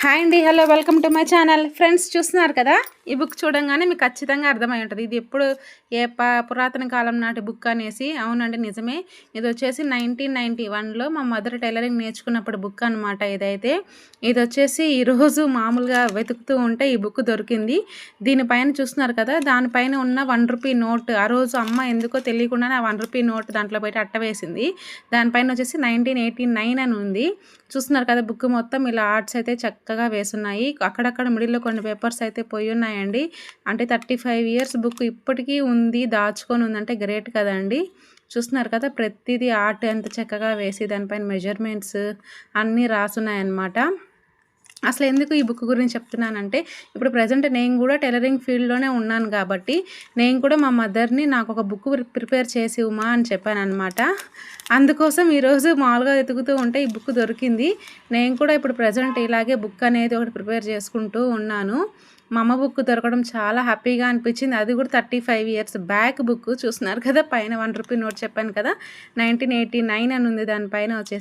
Hi అండి, hello, welcome to my channel. Friends, చూస్తున్నారు కదా, ఈ బుక్ చూడంగానే మీకు ఖచ్చితంగా అర్థమై ఉంటుంది ఇది ఎప్పుడు పురాతన కాలం నాటి బుక్ అనేసి. అవునండి, నిజమే. ఇది వచ్చేసి 1991లో మా మదర్ టైలరింగ్ నేర్చుకున్నప్పుడు బుక్ అనమాట. ఇది వచ్చేసి ఈరోజు మామూలుగా వెతుకుతూ ఉంటే ఈ బుక్ దొరికింది. దీనిపైన చూస్తున్నారు కదా, దానిపైన ఉన్న ₹1 నోట్. ఆ రోజు అమ్మ ఎందుకో తెలియకుండానే ఆ ₹1 నోట్ దాంట్లో బయట అట్ట వేసింది. దానిపైన వచ్చేసి 1989 అని ఉంది. చూస్తున్నారు కదా, బుక్ మొత్తం ఇలా ఆర్ట్స్ అయితే చక్కగా వేసున్నాయి. అక్కడక్కడ మిడిల్లో కొన్ని పేపర్స్ అయితే పోయి ఉన్నాయండి. అంటే 35 ఇయర్స్ బుక్ ఇప్పటికీ ఉంది, దాచుకొని ఉందంటే గ్రేట్ కదండి. చూస్తున్నారు కదా, ప్రతిదీ ఆర్ట్ ఎంత చక్కగా వేసి దానిపైన మెజర్మెంట్స్ అన్నీ రాసున్నాయన్నమాట. అసలు ఎందుకు ఈ బుక్ గురించి చెప్తున్నానంటే, ఇప్పుడు ప్రజెంట్ నేను కూడా టైలరింగ్ ఫీల్డ్లోనే ఉన్నాను కాబట్టి నేను కూడా మా మదర్ని నాకు ఒక బుక్ ప్రిపేర్ చేసి ఇవ్వమా అని చెప్పానమాట. అందుకోసం ఈరోజు మామూలుగా వెతుకుతూ ఉంటే ఈ బుక్ దొరికింది. నేను కూడా ఇప్పుడు ప్రజెంట్ ఇలాగే బుక్ అనేది ఒకటి ప్రిపేర్ చేసుకుంటూ ఉన్నాను. మా అమ్మ బుక్ దొరకడం చాలా హ్యాపీగా అనిపించింది. అది కూడా 35 ఇయర్స్ బ్యాక్ బుక్. చూస్తున్నారు కదా, పైన ₹1 నోట్ చెప్పాను కదా, 1989 అని ఉంది దానిపైన వచ్చేసి.